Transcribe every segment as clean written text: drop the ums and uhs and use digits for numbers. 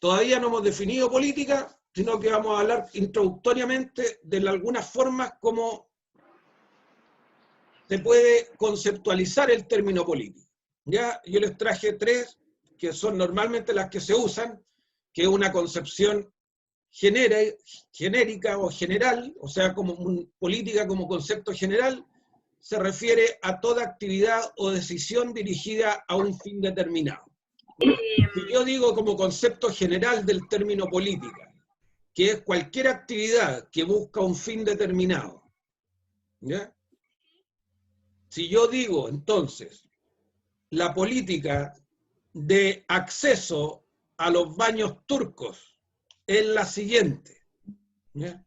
todavía no hemos definido política, sino que vamos a hablar introductoriamente de algunas formas como se puede conceptualizar el término política. Ya, yo les traje tres, que son normalmente las que se usan, que es una concepción genérica o general, o sea, como política como concepto general, se refiere a toda actividad o decisión dirigida a un fin determinado. Si yo digo como concepto general del término política, que es cualquier actividad que busca un fin determinado, ¿ya? Si yo digo, entonces, la política de acceso a los baños turcos es la siguiente, ¿ya?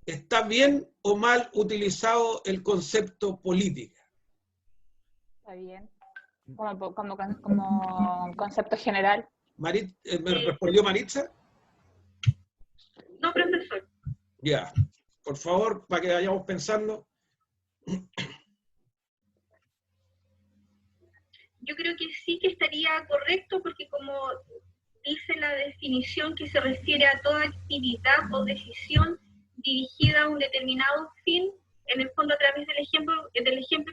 ¿Está bien o mal utilizado el concepto política? Está bien. Como concepto general. ¿Me respondió Maritza? No, profesor. Ya, por favor, para que vayamos pensando. Yo creo que sí que estaría correcto porque como dice la definición que se refiere a toda actividad o decisión dirigida a un determinado fin, en el fondo a través del ejemplo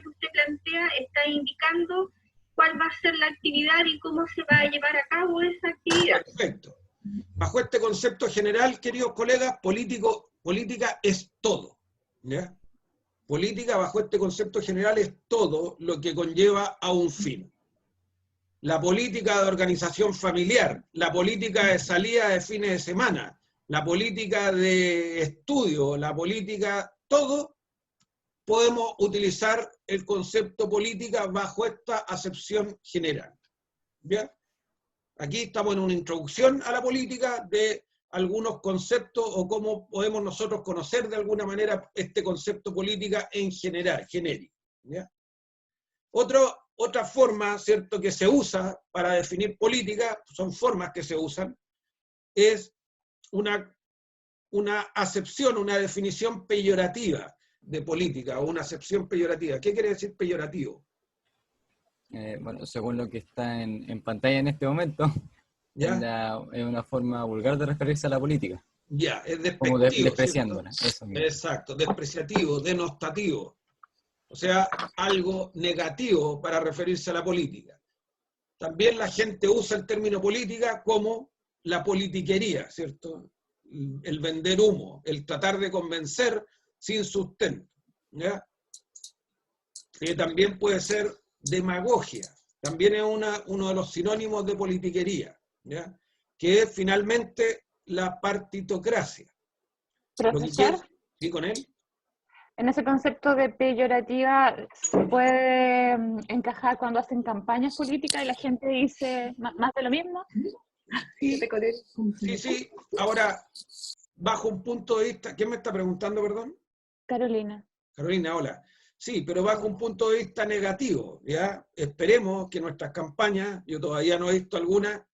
que usted plantea está indicando cuál va a ser la actividad y cómo se va a llevar a cabo esa actividad. Perfecto. Bajo este concepto general, queridos colegas, política es todo, ¿ya? Política, bajo este concepto general, es todo lo que conlleva a un fin. La política de organización familiar, la política de salida de fines de semana, la política de estudio, la política, todo podemos utilizar el concepto política bajo esta acepción general. ¿Bien? Aquí estamos en una introducción a la política de algunos conceptos o cómo podemos nosotros conocer de alguna manera este concepto política en general, genérico. ¿Ya? Otra forma, ¿cierto?, que se usa para definir política, son formas que se usan, es una acepción, una definición peyorativa de política, o una acepción peyorativa. ¿Qué quiere decir peyorativo? Bueno, según lo que está en pantalla en este momento, ¿Ya? es una forma vulgar de referirse a la política. Ya, es despectivo. Como despreciándola. Eso mismo. Exacto, despreciativo, denostativo. O sea, algo negativo para referirse a la política. También la gente usa el término política como la politiquería, ¿cierto? El vender humo, el tratar de convencer sin sustento, ¿ya? Que también puede ser demagogia, también es uno de los sinónimos de politiquería, ¿ya? Que es finalmente la partitocracia. Profesor, ¿Sí con él? en ese concepto de peyorativa, ¿se puede encajar cuando hacen campañas políticas y la gente dice más de lo mismo? Sí. Ahora, bajo un punto de vista... ¿Quién me está preguntando, perdón? Carolina. Carolina, hola. Sí, pero bajo un punto de vista negativo, ¿ya? Esperemos que nuestras campañas, yo todavía no he visto alguna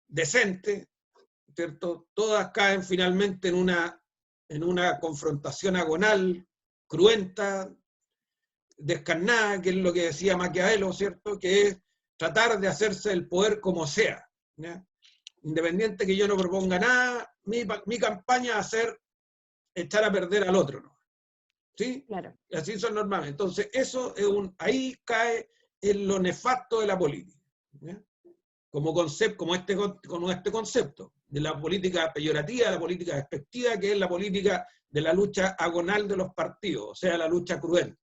decente, ¿cierto? Todas caen finalmente en una confrontación agonal, cruenta, descarnada, que es lo que decía Maquiavelo, ¿cierto? Que es tratar de hacerse el poder como sea, ¿ya? Independiente que yo no proponga nada, mi campaña va a ser echar a perder al otro, ¿no? ¿Sí? Claro. Y así son normales. Entonces, eso es ahí cae en lo nefasto de la política, ¿ya? Como este concepto de la política peyorativa, la política despectiva, que es la política de la lucha agonal de los partidos, o sea, la lucha cruenta,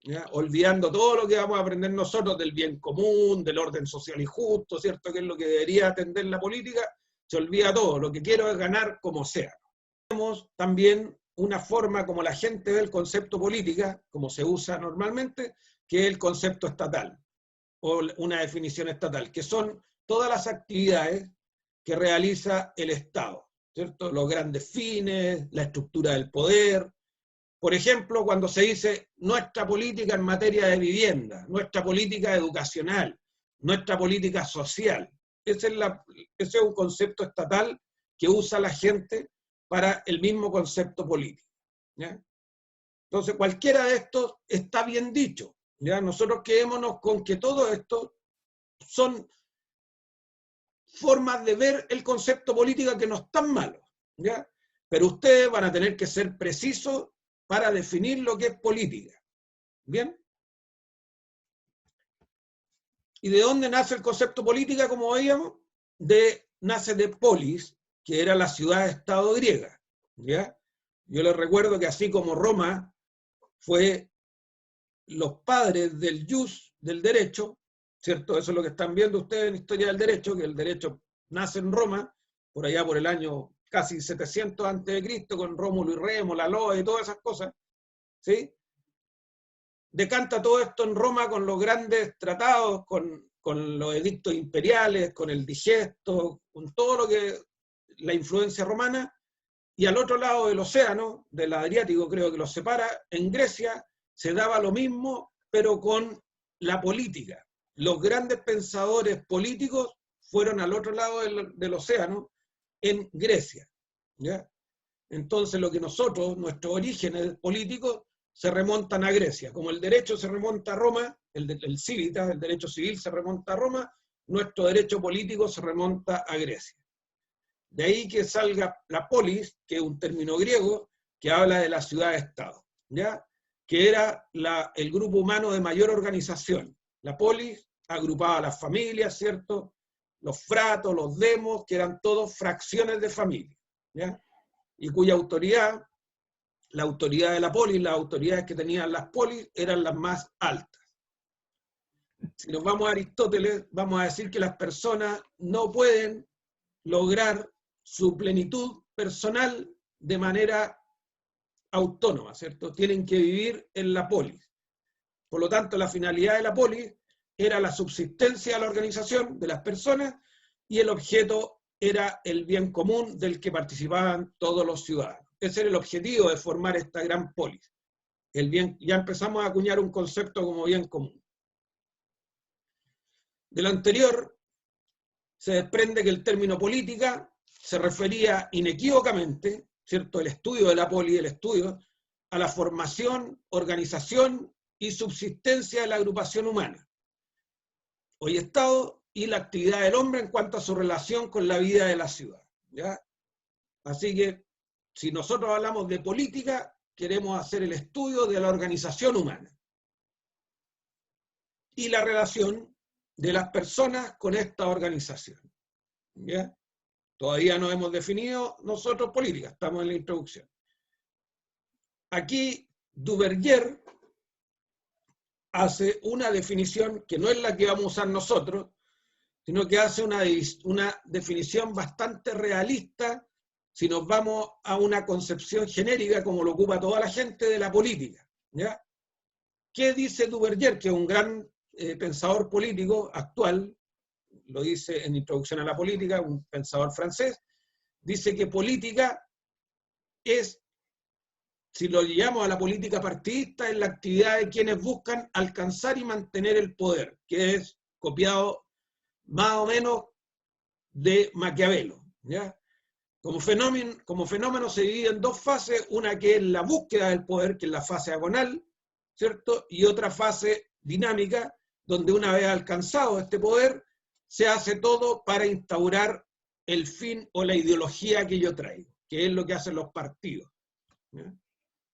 ¿ya? Olvidando todo lo que vamos a aprender nosotros del bien común, del orden social y justo, ¿cierto? Que es lo que debería atender la política, se olvida todo, lo que quiero es ganar como sea. Tenemos también una forma como la gente ve el concepto política, como se usa normalmente, que es el concepto estatal, o una definición estatal, que son todas las actividades que realiza el Estado, ¿cierto? Los grandes fines, la estructura del poder. Por ejemplo, cuando se dice nuestra política en materia de vivienda, nuestra política educacional, nuestra política social, ese es un concepto estatal que usa la gente para el mismo concepto político, ¿ya? Entonces, cualquiera de estos está bien dicho, ¿ya? Nosotros quedémonos con que todo esto formas de ver el concepto política que no están malos, ¿ya? Pero ustedes van a tener que ser precisos para definir lo que es política. ¿Bien? ¿Y de dónde nace el concepto política, como veíamos? Nace de polis, que era la ciudad-estado griega, ¿ya? Yo les recuerdo que así como Roma fue los padres del jus, del derecho, ¿cierto? Eso es lo que están viendo ustedes en Historia del Derecho, que el derecho nace en Roma, por allá por el año casi 700 a.C., con Rómulo y Remo, la Loa y todas esas cosas, ¿sí? Decanta todo esto en Roma con los grandes tratados, con los edictos imperiales, con el digesto, con todo lo que la influencia romana, y al otro lado del océano, del Adriático creo que los separa, en Grecia se daba lo mismo, pero con la política. Los grandes pensadores políticos fueron al otro lado del océano, en Grecia, ¿ya? Entonces lo que nosotros, nuestros orígenes políticos, se remontan a Grecia. Como el derecho se remonta a Roma, el civitas, el derecho civil se remonta a Roma, nuestro derecho político se remonta a Grecia. De ahí que salga la polis, que es un término griego que habla de la ciudad-estado, ¿ya? Que era el grupo humano de mayor organización. La polis agrupaba a las familias, ¿cierto? Los fratos, los demos, que eran todos fracciones de familia, ¿ya? Y cuya autoridad, la autoridad de la polis, las autoridades que tenían las polis, eran las más altas. Si nos vamos a Aristóteles, vamos a decir que las personas no pueden lograr su plenitud personal de manera autónoma, ¿cierto? Tienen que vivir en la polis. Por lo tanto, la finalidad de la polis era la subsistencia de la organización de las personas y el objeto era el bien común del que participaban todos los ciudadanos. Ese era el objetivo de formar esta gran polis. El bien, ya empezamos a acuñar un concepto como bien común. De lo anterior, se desprende que el término política se refería inequívocamente, ¿cierto?, el estudio de la polis, el estudio, a la formación, organización y subsistencia de la agrupación humana, hoy Estado, y la actividad del hombre en cuanto a su relación con la vida de la ciudad, ¿ya? Así que, si nosotros hablamos de política, queremos hacer el estudio de la organización humana y la relación de las personas con esta organización, ¿ya? Todavía no hemos definido nosotros política, estamos en la introducción. Aquí Duverger hace una definición que no es la que vamos a usar nosotros, sino que hace una definición bastante realista si nos vamos a una concepción genérica, como lo ocupa toda la gente, de la política, ¿ya? ¿Qué dice Duverger, que es un gran pensador político actual? Lo dice en Introducción a la Política, un pensador francés. Dice que política es, si lo llevamos a la política partidista, es la actividad de quienes buscan alcanzar y mantener el poder, que es copiado más o menos de Maquiavelo, ¿ya? Como fenómeno se divide en dos fases, una que es la búsqueda del poder, que es la fase agonal, ¿cierto? Y otra fase dinámica, donde una vez alcanzado este poder, se hace todo para instaurar el fin o la ideología que yo traigo, que es lo que hacen los partidos, ¿ya?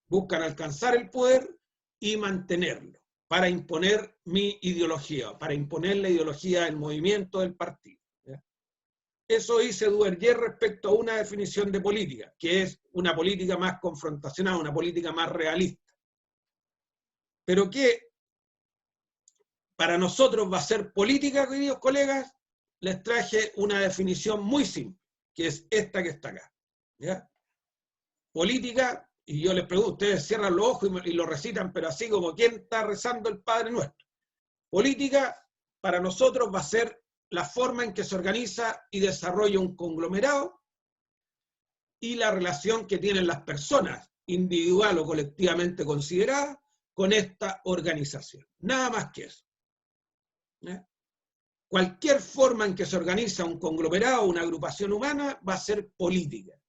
Buscan alcanzar el poder y mantenerlo, para imponer mi ideología, para imponer la ideología del movimiento del partido, ¿ya? Eso dice Duverger respecto a una definición de política, que es una política más confrontacional, una política más realista. Pero que para nosotros va a ser política, queridos colegas, les traje una definición muy simple, que es esta que está acá, ¿ya? Política, y yo les pregunto, ustedes cierran los ojos y lo recitan, pero así como quien está rezando el Padre Nuestro. Política, para nosotros, va a ser la forma en que se organiza y desarrolla un conglomerado y la relación que tienen las personas, individual o colectivamente consideradas, con esta organización. Nada más que eso, ¿ya? Cualquier forma en que se organiza un conglomerado, una agrupación humana, va a ser política.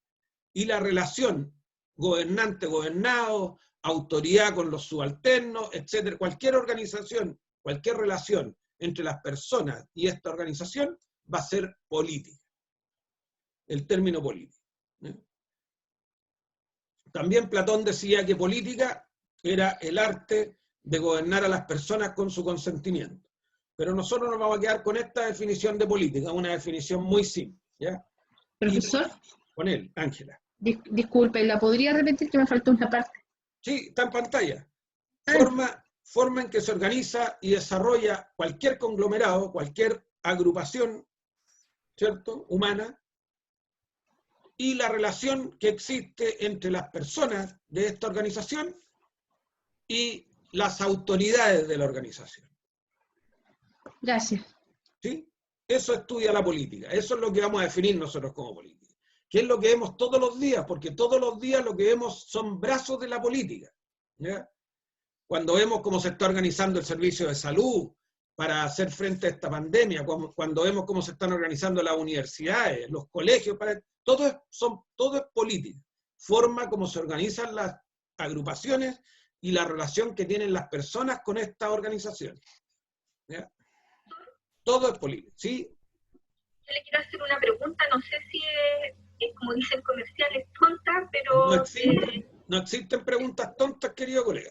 Y la relación gobernante-gobernado, autoridad con los subalternos, etc. Cualquier organización, cualquier relación entre las personas y esta organización va a ser política. El término política. También Platón decía que política era el arte de gobernar a las personas con su consentimiento. Pero nosotros nos vamos a quedar con esta definición de política, una definición muy simple, ¿ya? Profesor, Con él, Ángela. disculpe, ¿la podría repetir que me faltó una parte? Sí, está en pantalla. Forma en que se organiza y desarrolla cualquier conglomerado, cualquier agrupación, ¿cierto?, humana, y la relación que existe entre las personas de esta organización y las autoridades de la organización. Gracias. ¿Sí? Eso estudia la política, eso es lo que vamos a definir nosotros como política. ¿Qué es lo que vemos todos los días? Porque todos los días lo que vemos son brazos de la política, ¿ya? Cuando vemos cómo se está organizando el servicio de salud para hacer frente a esta pandemia, cuando vemos cómo se están organizando las universidades, los colegios, todo es política. Forma como se organizan las agrupaciones y la relación que tienen las personas con estas organizaciones. ¿Ya? Todo es política, ¿sí? Yo le quiero hacer una pregunta, no sé si es como dice el comercial, es tonta, pero... No existen preguntas tontas, querido colega.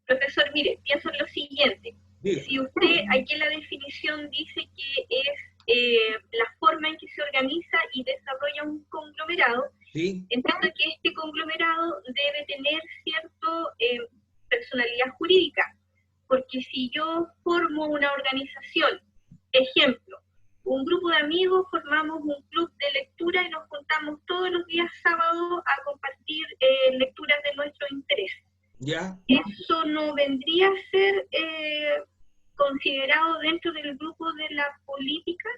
Profesor, mire, pienso en lo siguiente. Diga. Si usted aquí en la definición dice que es la forma en que se organiza y desarrolla un conglomerado, ¿Sí? entiendo que este conglomerado debe tener cierta personalidad jurídica, porque si yo formo una organización, ejemplo, un grupo de amigos formamos un club de lectura y nos juntamos todos los días sábados a compartir lecturas de nuestro interés. ¿Ya? ¿Eso no vendría a ser considerado dentro del grupo de la política?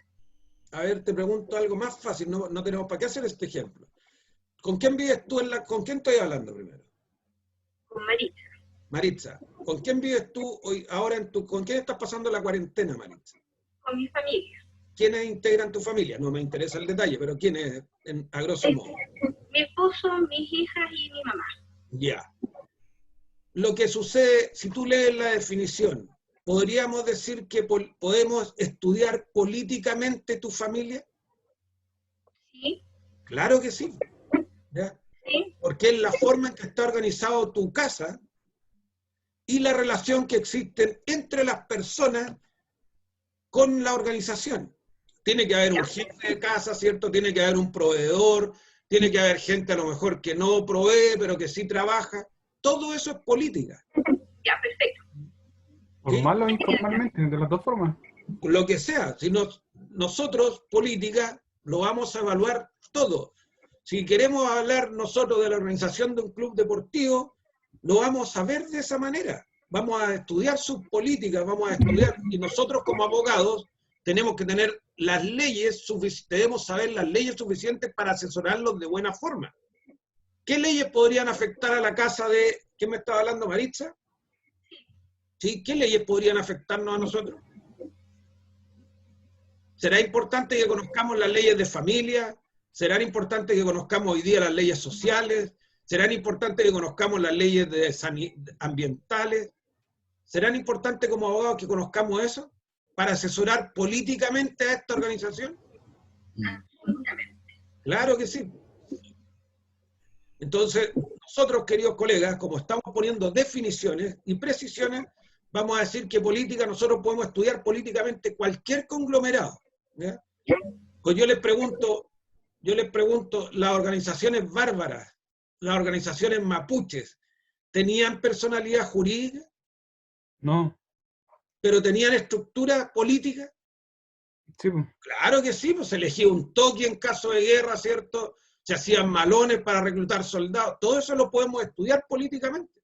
A ver, te pregunto algo más fácil, no tenemos para qué hacer este ejemplo. ¿Con quién vives tú con quién estoy hablando primero? Con Maritza. Maritza, ¿con quién vives tú hoy, ahora con quién estás pasando la cuarentena, Maritza? Con mi familia. ¿Quiénes integran tu familia? No me interesa el detalle, pero ¿quiénes, a grosso modo? Mi esposo, mis hijas y mi mamá. Ya. Lo que sucede, si tú lees la definición, ¿podríamos decir que podemos estudiar políticamente tu familia? ¿Sí? Claro que sí. ¿Ya? ¿Sí? Porque es la forma en que está organizado tu casa y la relación que existe entre las personas con la organización. Tiene que haber un jefe de casa, ¿cierto? Tiene que haber un proveedor, tiene que haber gente a lo mejor que no provee, pero que sí trabaja. Todo eso es política. Ya, perfecto. Formal o informalmente, de las dos formas. Lo que sea. Si nosotros, política, lo vamos a evaluar todo. Si queremos hablar nosotros de la organización de un club deportivo, lo vamos a ver de esa manera. Vamos a estudiar sus políticas, vamos a estudiar, y nosotros como abogados tenemos que tener las leyes, debemos saber las leyes suficientes para asesorarlos de buena forma. ¿Qué leyes podrían afectar a la casa de... ¿Quién me estaba hablando, Maritza? ¿Sí? ¿Qué leyes podrían afectarnos a nosotros? ¿Será importante que conozcamos las leyes de familia? ¿Será importante que conozcamos hoy día las leyes sociales? ¿Serán importantes que conozcamos las leyes ambientales? ¿Serán importantes como abogados que conozcamos eso para asesorar políticamente a esta organización? Claro que sí. Entonces, nosotros, queridos colegas, como estamos poniendo definiciones y precisiones, vamos a decir que política, nosotros podemos estudiar políticamente cualquier conglomerado. ¿Ya? Pues yo les pregunto, las organizaciones bárbaras, las organizaciones mapuches, ¿tenían personalidad jurídica? No. ¿Pero tenían estructura política? Sí, pues. Claro que sí, pues se elegía un toqui en caso de guerra, ¿cierto? Se hacían malones para reclutar soldados. Todo eso lo podemos estudiar políticamente.